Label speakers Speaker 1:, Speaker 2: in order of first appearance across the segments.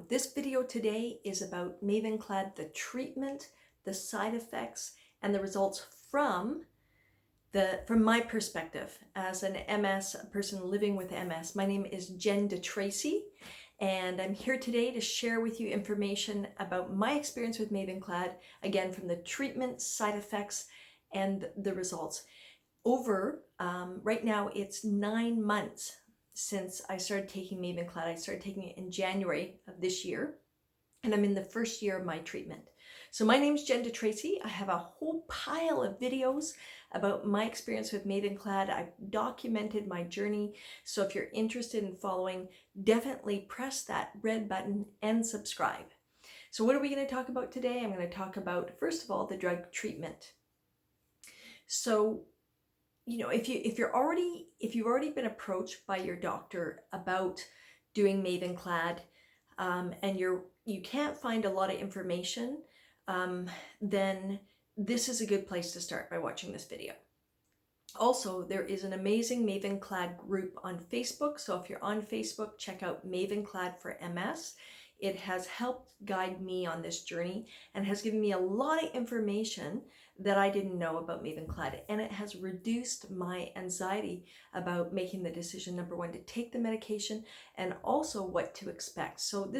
Speaker 1: This video today is about Mavenclad, the treatment, the side effects, and the results from my perspective as an MS, a person living with MS. My name is Jen DeTracy, and I'm here today to share with you information about my experience with Mavenclad, again, from the treatment, side effects, and the results. Right now, it's 9 months since I started taking Mavenclad. I started taking it in January of this year, and I'm in the first year of my treatment. So my name is Jen DeTracy. I have a whole pile of videos about my experience with Mavenclad. I've documented my journey. So if you're interested in following, definitely press that red button and subscribe. So what are we going to talk about today? I'm going to talk about, first of all, the drug treatment. So if you've already been approached by your doctor about doing Mavenclad, and you can't find a lot of information, then this is a good place to start by watching this video. Also, there is an amazing Mavenclad group on Facebook. So if you're on Facebook, check out Mavenclad for MS. It has helped guide me on this journey and has given me a lot of information that I didn't know about Mavenclad, and it has reduced my anxiety about making the decision, number one, to take the medication, and also what to expect. So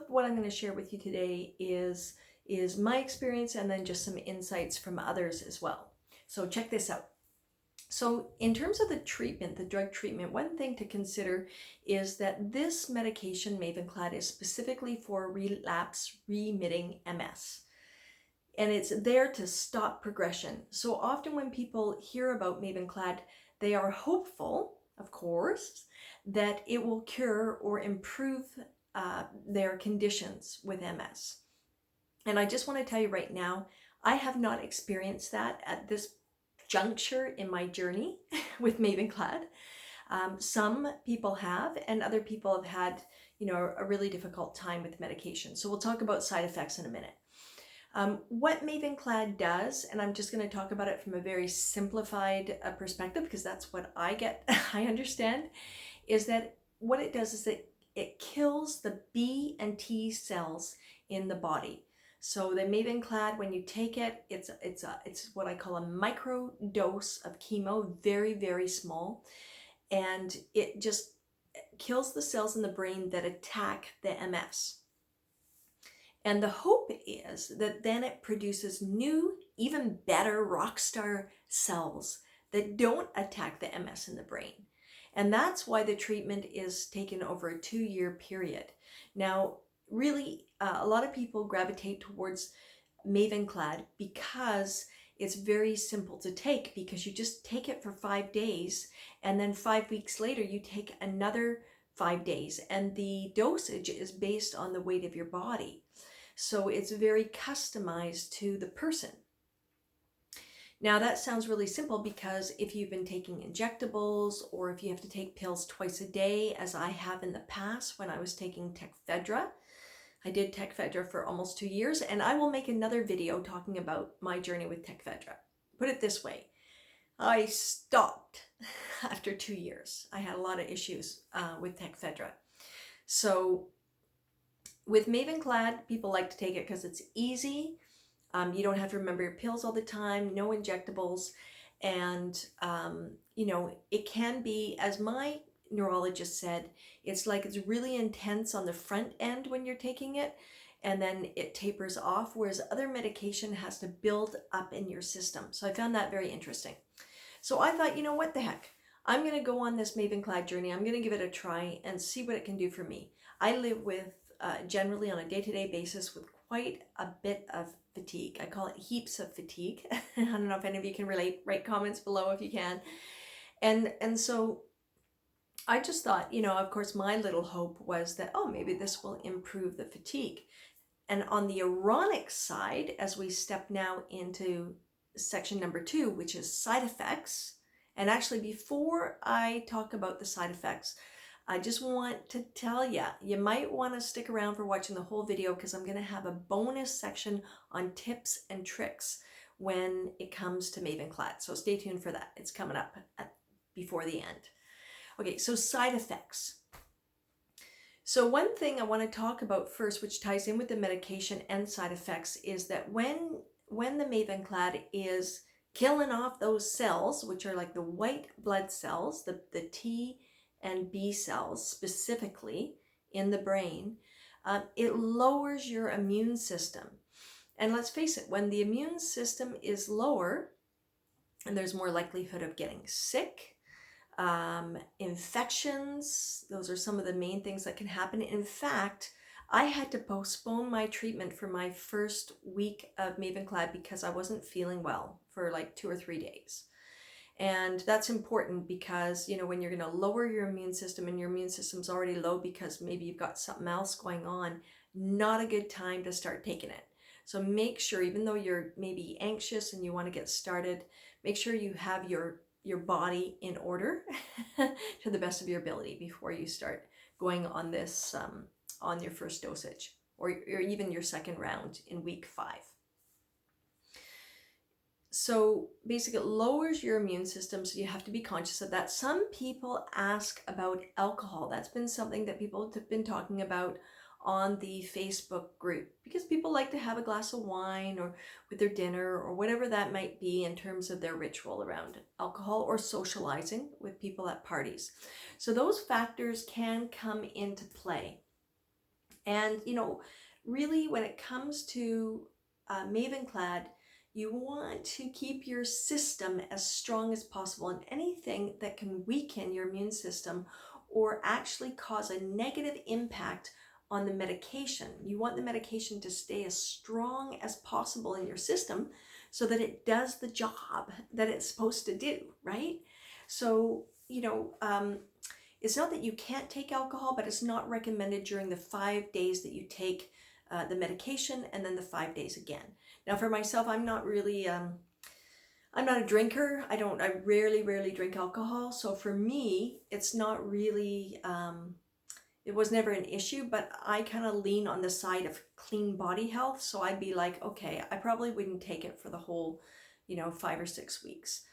Speaker 1: what I'm going to share with you today is my experience, and then just some insights from others as well. So check this out. So in terms of the treatment, the drug treatment, one thing to consider is that this medication, Mavenclad, is specifically for relapse-remitting MS. And it's there to stop progression. So often when people hear about Mavenclad, they are hopeful, of course, that it will cure or improve their conditions with MS. And I just want to tell you right now, I have not experienced that at this juncture in my journey with Mavenclad. Some people have, and other people have had, a really difficult time with medication. So we'll talk about side effects in a minute. What Mavenclad does, and I'm just going to talk about it from a very simplified perspective, because that's what I understand, is that what it does is that it kills the B and T cells in the body. So the Mavenclad, when you take it, it's what I call a micro dose of chemo, very, very small, and it just kills the cells in the brain that attack the MS. And the hope is that then it produces new, even better rockstar cells that don't attack the MS in the brain. And that's why the treatment is taken over a 2-year period. Now, really, a lot of people gravitate towards Mavenclad because it's very simple to take, because you just take it for 5 days, and then 5 weeks later you take another 5 days, and the dosage is based on the weight of your body. So it's very customized to the person. Now that sounds really simple, because if you've been taking injectables, or if you have to take pills twice a day, as I have in the past when I was taking Tecfedra. I did Tecfedra for almost 2 years, and I will make another video talking about my journey with Tecfedra. Put it this way, I stopped after 2 years. I had a lot of issues with Tecfedra. So with Mavenclad, people like to take it because it's easy. You don't have to remember your pills all the time, no injectables. And, it can be, as my neurologist said, it's really intense on the front end when you're taking it, and then it tapers off, whereas other medication has to build up in your system. So I found that very interesting. So I thought, what the heck? I'm going to go on this Mavenclad journey. I'm going to give it a try and see what it can do for me. I live with, generally on a day-to-day basis, with quite a bit of fatigue. I call it heaps of fatigue. I don't know if any of you can relate. Write comments below if you can. And so I just thought, of course, my little hope was that, maybe this will improve the fatigue. And on the ironic side, as we step now into section number 2, which is side effects, and actually before I talk about the side effects, I just want to tell you, you might want to stick around for watching the whole video, because I'm going to have a bonus section on tips and tricks when it comes to Mavenclad. So stay tuned for that. It's coming up before the end. Okay, so side effects. So one thing I want to talk about first, which ties in with the medication and side effects, is that when the Mavenclad is killing off those cells, which are like the white blood cells, the T and B cells specifically in the brain, it lowers your immune system. And let's face it, when the immune system is lower, and there's more likelihood of getting sick, infections. Those are some of the main things that can happen. In fact, I had to postpone my treatment for my first week of Mavenclad because I wasn't feeling well for like 2 or 3 days. And that's important because, when you're going to lower your immune system and your immune system's already low because maybe you've got something else going on, not a good time to start taking it. So make sure, even though you're maybe anxious and you want to get started, make sure you have your body in order to the best of your ability before you start going on this, on your first dosage or even your second round in week 5. So basically it lowers your immune system, so you have to be conscious of that. Some people ask about alcohol. That's been something that people have been talking about on the Facebook group because people like to have a glass of wine or with their dinner or whatever that might be in terms of their ritual around alcohol or socializing with people at parties. So those factors can come into play. And, really when it comes to Mavenclad, you want to keep your system as strong as possible, and anything that can weaken your immune system or actually cause a negative impact on the medication. You want the medication to stay as strong as possible in your system so that it does the job that it's supposed to do, right? So, it's not that you can't take alcohol, but it's not recommended during the 5 days that you take the medication and then the 5 days again. Now for myself, I'm not really, I'm not a drinker. I rarely drink alcohol. So for me, it's not really, it was never an issue, but I kind of lean on the side of clean body health. So I'd be like, okay, I probably wouldn't take it for the whole, 5 or 6 weeks.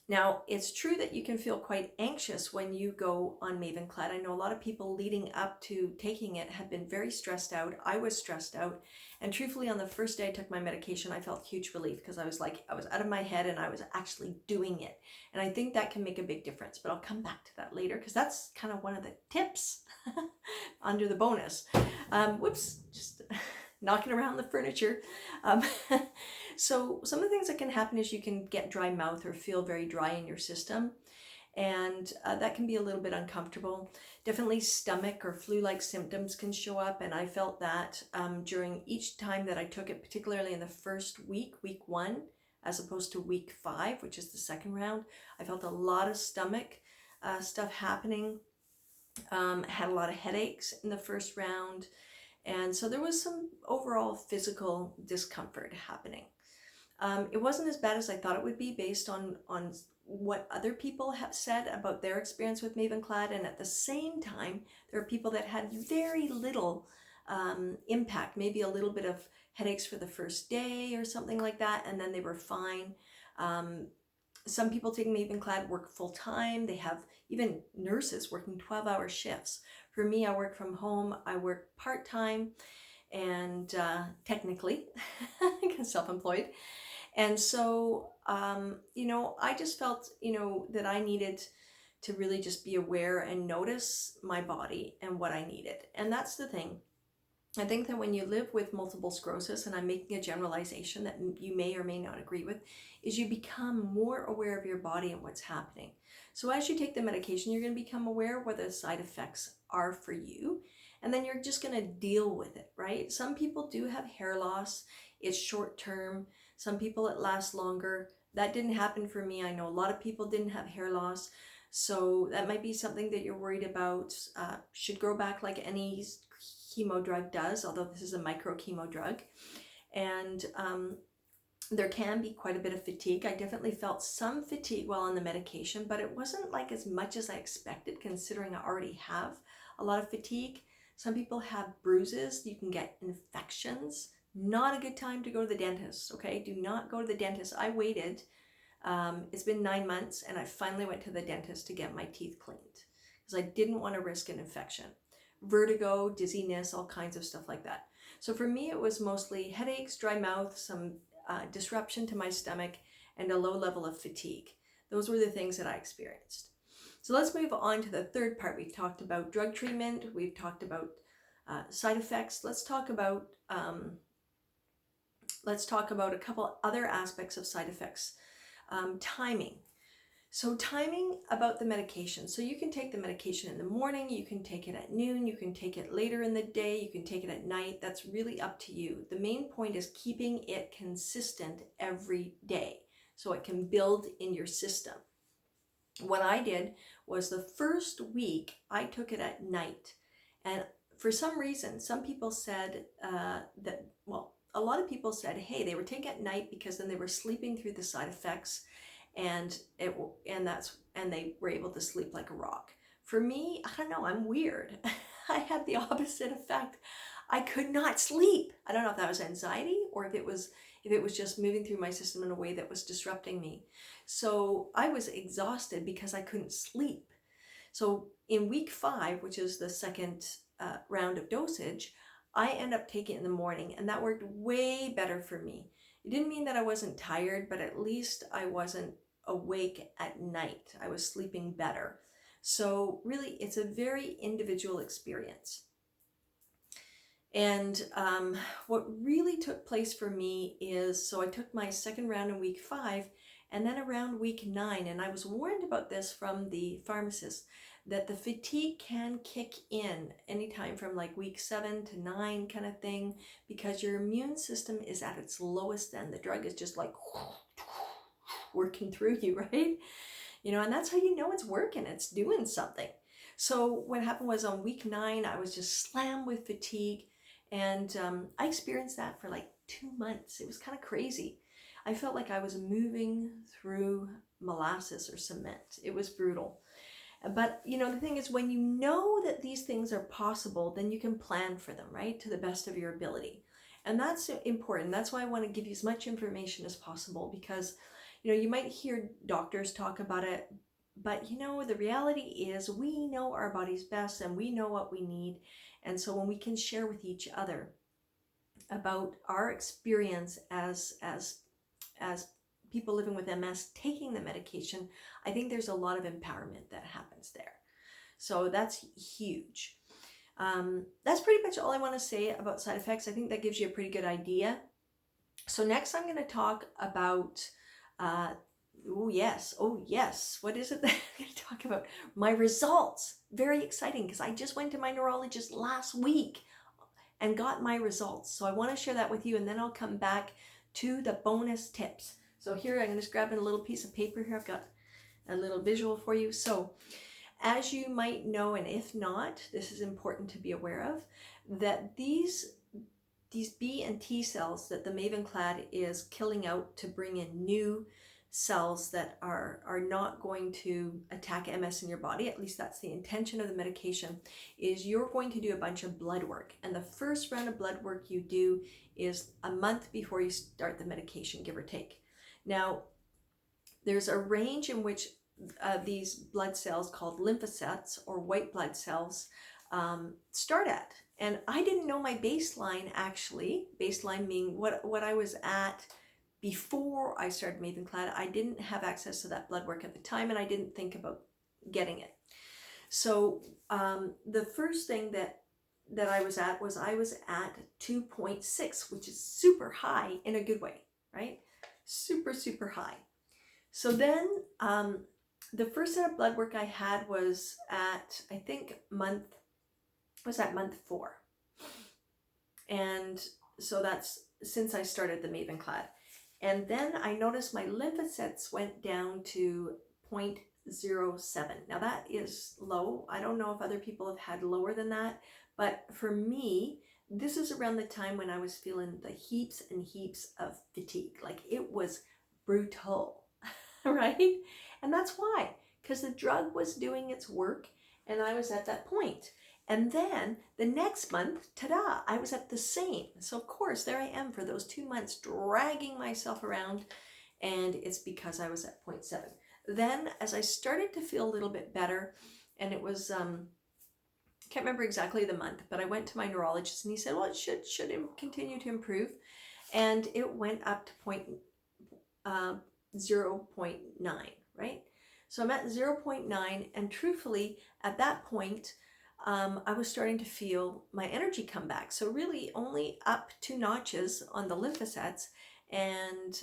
Speaker 1: Now, it's true that you can feel quite anxious when you go on Mavenclad. I know a lot of people leading up to taking it have been very stressed out. I was stressed out. And truthfully, on the first day I took my medication, I felt huge relief because I was out of my head and I was actually doing it. And I think that can make a big difference. But I'll come back to that later because that's kind of one of the tips under the bonus. Whoops, just knocking around the furniture. So some of the things that can happen is you can get dry mouth or feel very dry in your system. And that can be a little bit uncomfortable. Definitely stomach or flu-like symptoms can show up. And I felt that during each time that I took it, particularly in the first week 1, as opposed to week 5, which is the second round. I felt a lot of stomach stuff happening. Had a lot of headaches in the first round. And so there was some overall physical discomfort happening. It wasn't as bad as I thought it would be based on what other people have said about their experience with Mavenclad. And at the same time, there are people that had very little impact, maybe a little bit of headaches for the first day or something like that, and then they were fine. Some people taking Mavenclad work full time. They have even nurses working 12-hour shifts. For me, I work from home. I work part-time and technically self-employed. And so, I just felt, that I needed to really just be aware and notice my body and what I needed. And that's the thing. I think that when you live with multiple sclerosis, and I'm making a generalization that you may or may not agree with, is you become more aware of your body and what's happening. So as you take the medication, you're going to become aware of what the side effects are for you. And then you're just going to deal with it, right? Some people do have hair loss. It's short term. Some people it lasts longer. That didn't happen for me. I know a lot of people didn't have hair loss. So that might be something that you're worried about. Should grow back like any chemo drug does, although this is a micro chemo drug. And there can be quite a bit of fatigue. I definitely felt some fatigue while on the medication, but it wasn't like as much as I expected considering I already have a lot of fatigue. Some people have bruises. You can get infections. Not a good time to go to the dentist, okay? Do not go to the dentist. I waited. It's been 9 months and I finally went to the dentist to get my teeth cleaned because I didn't want to risk an infection. Vertigo, dizziness, all kinds of stuff like that. So for me, it was mostly headaches, dry mouth, some disruption to my stomach, and a low level of fatigue. Those were the things that I experienced. So let's move on to the third part. We've talked about drug treatment. We've talked about side effects. Let's talk about a couple other aspects of side effects. Timing. So timing about the medication. So you can take the medication in the morning, you can take it at noon, you can take it later in the day, you can take it at night. That's really up to you. The main point is keeping it consistent every day so it can build in your system. What I did was the first week I took it at night. And for some reason, some people said a lot of people said, hey, they were taking it at night because then they were sleeping through the side effects, and they were able to sleep like a rock. For me, I don't know, I'm weird. I had the opposite effect. I could not sleep. I don't know if that was anxiety or if it was just moving through my system in a way that was disrupting me. So I was exhausted because I couldn't sleep. So in week 5, which is the second round of dosage, I end up taking it in the morning, and that worked way better for me. It didn't mean that I wasn't tired, but at least I wasn't awake at night. I was sleeping better. So really, it's a very individual experience. And what really took place for me is, so I took my second round in week 5, and then around week 9, and I was warned about this from the pharmacist, that the fatigue can kick in anytime from like week 7 to 9 kind of thing, because your immune system is at its lowest then. The drug is just like working through you, right? You know, and that's how you know it's working, it's doing something. So what happened was on week 9, I was just slammed with fatigue, and I experienced that for like 2 months. It was kind of crazy. I felt like I was moving through molasses or cement. It was brutal. But, you know, the thing is, when you know that these things are possible, then you can plan for them, right? To the best of your ability. And that's important. That's why I want to give you as much information as possible, because, you know, you might hear doctors talk about it, but, you know, the reality is we know our bodies best and we know what we need. And so when we can share with each other about our experience as people living with MS taking the medication, I think there's a lot of empowerment that happens there. So that's huge. That's pretty much all I want to say about side effects. I think that gives you a pretty good idea. So next I'm going to talk about, what is it that I'm going to talk about? My results. Very exciting, because I just went to my neurologist last week and got my results. So I want to share that with you, and then I'll come back to the bonus tips. So here, I'm just grabbing a little piece of paper here. I've got a little visual for you. So as you might know, and if not, this is important to be aware of, that these B and T cells that the Mavenclad is killing out to bring in new cells that are not going to attack MS in your body, at least that's the intention of the medication, is you're going to do a bunch of blood work. And the first round of blood work you do is a month before you start the medication, give or take. Now, there's a range in which these blood cells called lymphocytes or white blood cells start at. And I didn't know my baseline, actually. Baseline meaning what I was at before I started Mavenclad. I didn't have access to that blood work at the time, and I didn't think about getting it. So the first thing that I was at 2.6, which is super high in a good way, right? Super, super high. So then the first set of blood work I had was at, I think, month 4. And so that's since I started the Mavenclad. And then I noticed my lymphocytes went down to 0.07. Now that is low. I don't know if other people have had lower than that, but for me, this is around the time when I was feeling the heaps and heaps of fatigue. Like, it was brutal, right? And that's why, because the drug was doing its work and I was at that point. And then the next month, ta-da, I was at the same. So of course, there I am for those 2 months dragging myself around, and it's because I was at 0.7. Then as I started to feel a little bit better, And it was, can't remember exactly the month, but I went to my neurologist and he said, well, it should continue to improve. And it went up to 0.9, right? So I'm at 0.9, and truthfully, at that point, I was starting to feel my energy come back. So really only up 2 notches on the lymphocytes, and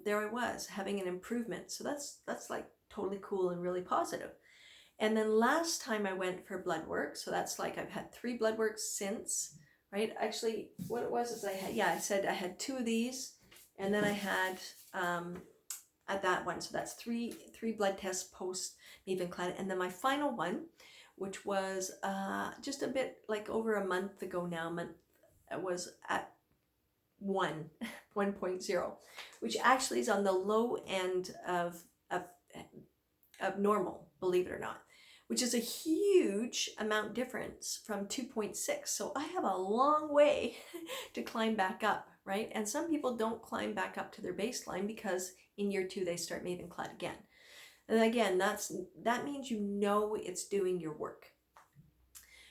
Speaker 1: there I was having an improvement. So that's like totally cool and really positive. And then last time I went for blood work, so that's like I've had 3 blood works since, right? Actually, what it was is I said I had 2 of these, and then I had at that one, so that's three blood tests post Mavenclad, and then my final one, which was just a bit like over a month ago now. It was at 1.0, which actually is on the low end of normal, believe it or not, which is a huge amount difference from 2.6. So I have a long way to climb back up, right? And some people don't climb back up to their baseline because in year 2 they start Mavenclad again. And again, that means you know it's doing your work.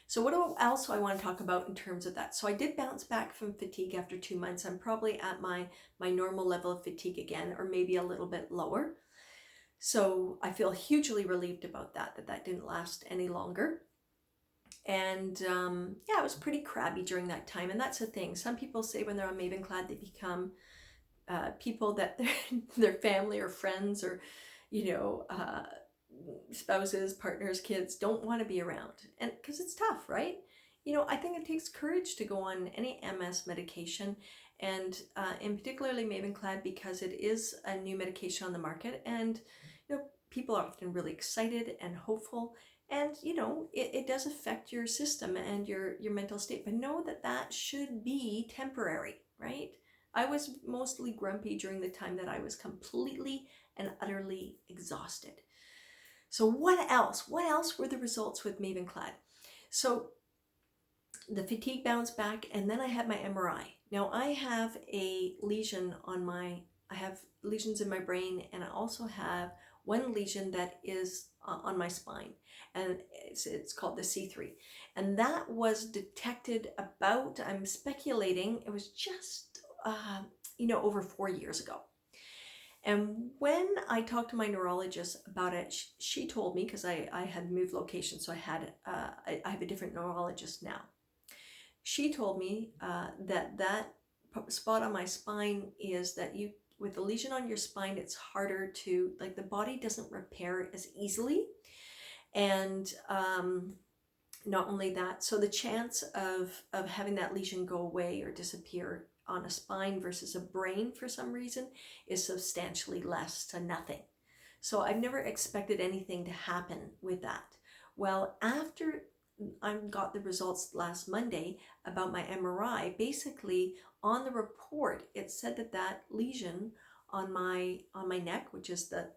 Speaker 1: So what else do I want to talk about in terms of that? So I did bounce back from fatigue after 2 months. I'm probably at my normal level of fatigue again, or maybe a little bit lower. So I feel hugely relieved about that didn't last any longer. And yeah, it was pretty crabby during that time. And that's the thing. Some people say when they're on Mavenclad, they become people that their family or friends or, spouses, partners, kids don't want to be around. And because it's tough, right? I think it takes courage to go on any MS medication, and particularly Mavenclad, because it is a new medication on the market, and people are often really excited and hopeful, and it does affect your system and your mental state, but know that should be temporary, right? I was mostly grumpy during the time that I was completely and utterly exhausted. So what else were the results with Mavenclad? So the fatigue bounced back, and then I had my MRI. Now I have a lesion I have lesions in my brain, and I also have one lesion that is on my spine, and it's called the C3. And that was detected about, I'm speculating, it was just, over 4 years ago. And when I talked to my neurologist about it, she told me, because I had moved location, so I have a different neurologist now. She told me that spot on my spine is that with the lesion on your spine, it's harder to, like, the body doesn't repair as easily. And not only that, so the chance of having that lesion go away or disappear on a spine versus a brain for some reason is substantially less to nothing. So I've never expected anything to happen with that. Well, after I got the results last Monday about my MRI, basically on the report it said that lesion on my neck, which is the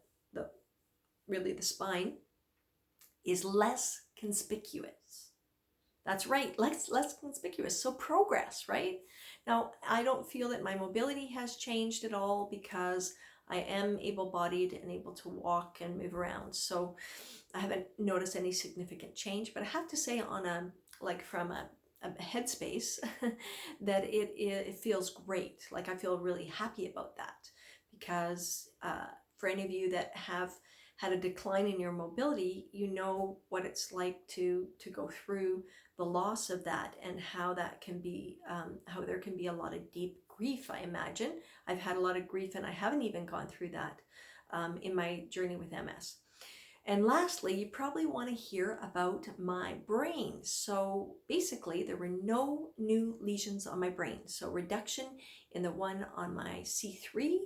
Speaker 1: really the spine, is less conspicuous. That's right, less conspicuous. So progress, right? Now, I don't feel that my mobility has changed at all because I am able-bodied and able to walk and move around. So I haven't noticed any significant change, but I have to say from a headspace that it feels great. Like, I feel really happy about that, because for any of you that have had a decline in your mobility, you know what it's like to go through the loss of that, and how that can be, how there can be a lot of deep grief, I imagine. I've had a lot of grief, and I haven't even gone through that in my journey with MS. And lastly, you probably want to hear about my brain. So basically, there were no new lesions on my brain. So reduction in the one on my C3,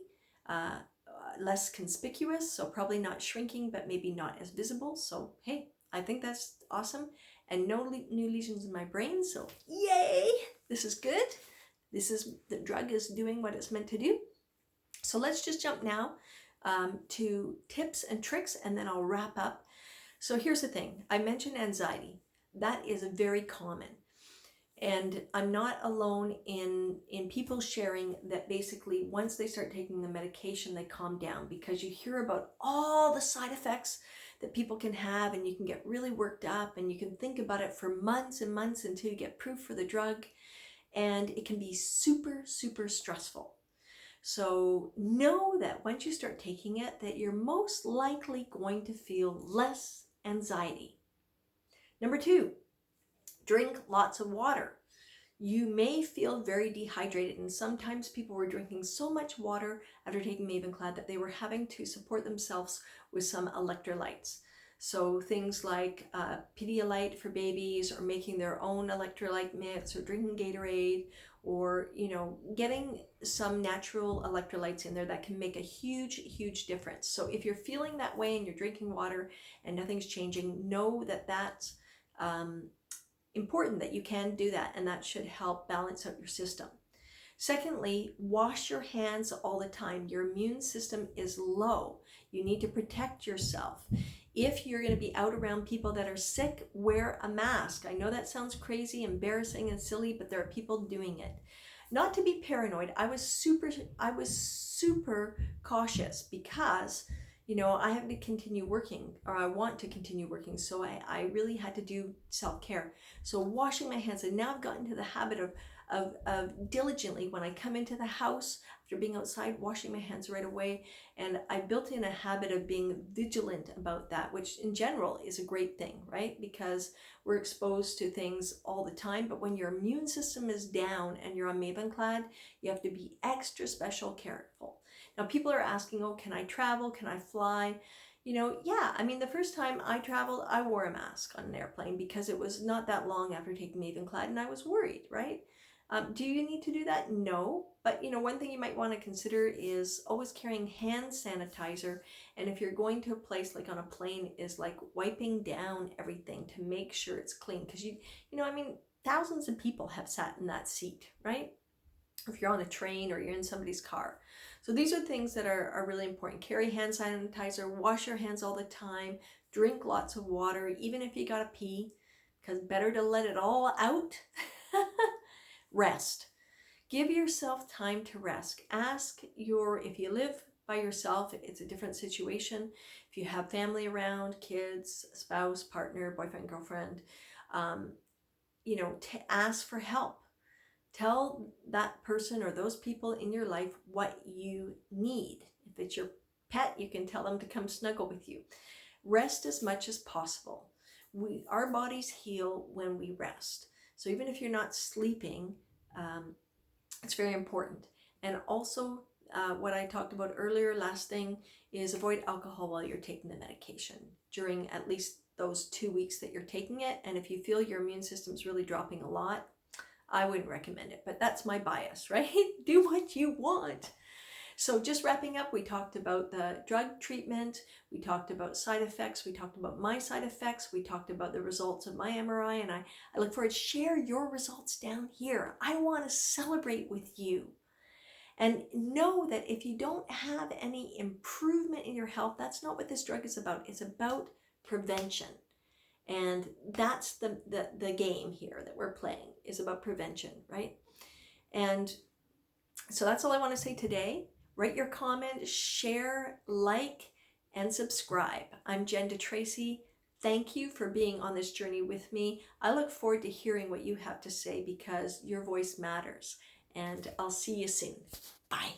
Speaker 1: less conspicuous, so probably not shrinking, but maybe not as visible. So hey, I think that's awesome. And no new lesions in my brain, so yay, this is good. The drug is doing what it's meant to do. So let's just jump now to tips and tricks, and then I'll wrap up. So here's the thing. I mentioned anxiety. That is very common. And I'm not alone in people sharing that basically once they start taking the medication, they calm down, because you hear about all the side effects that people can have, and you can get really worked up and you can think about it for months and months until you get proof for the drug. And it can be super, super stressful. So know that once you start taking it, that you're most likely going to feel less anxiety. Number 2, drink lots of water. You may feel very dehydrated, and sometimes people were drinking so much water after taking Mavenclad that they were having to support themselves with some electrolytes. So things like Pedialyte for babies, or making their own electrolyte mix, or drinking Gatorade, or getting some natural electrolytes in there that can make a huge difference. So if you're feeling that way and you're drinking water and nothing's changing, know that that's important, that you can do that, and that should help balance out your system. Secondly, wash your hands all the time. Your immune system is low. You need to protect yourself. If you're going to be out around people that are sick, wear a mask. I know that sounds crazy, embarrassing, and silly, but there are people doing it. Not to be paranoid, I was super cautious because I have to continue working, or I want to continue working, so I really had to do self-care. So washing my hands, and now I've gotten to the habit of diligently, when I come into the house after being outside, washing my hands right away. And I built in a habit of being vigilant about that, which in general is a great thing, right? Because we're exposed to things all the time, but when your immune system is down and you're on Mavenclad, you have to be extra special careful. Now people are asking, oh, can I travel? Can I fly? Yeah, I mean, the first time I traveled, I wore a mask on an airplane because it was not that long after taking Mavenclad and I was worried, right? Do you need to do that? No. But one thing you might want to consider is always carrying hand sanitizer. And if you're going to a place like on a plane, is like wiping down everything to make sure it's clean. Because thousands of people have sat in that seat, right? If you're on a train or you're in somebody's car. So these are things that are really important. Carry hand sanitizer, wash your hands all the time, drink lots of water, even if you gotta pee, because better to let it all out. Rest. Give yourself time to rest. If you live by yourself, it's a different situation. If you have family around, kids, spouse, partner, boyfriend, girlfriend, ask for help. Tell that person or those people in your life what you need. If it's your pet, you can tell them to come snuggle with you. Rest as much as possible. Our bodies heal when we rest. So even if you're not sleeping, it's very important. And also, what I talked about earlier, last thing, is avoid alcohol while you're taking the medication during at least those 2 weeks that you're taking it. And if you feel your immune system's really dropping a lot, I wouldn't recommend it, but that's my bias, right? Do what you want. So just wrapping up, we talked about the drug treatment, we talked about side effects, we talked about my side effects, we talked about the results of my MRI, and I look forward to share your results down here. I want to celebrate with you. And know that if you don't have any improvement in your health, that's not what this drug is about. It's about prevention. And that's the game here that we're playing, is about prevention, right? And so that's all I want to say today. Write your comment, share, like, and subscribe. I'm Jen DeTracy. Thank you for being on this journey with me. I look forward to hearing what you have to say because your voice matters. And I'll see you soon. Bye.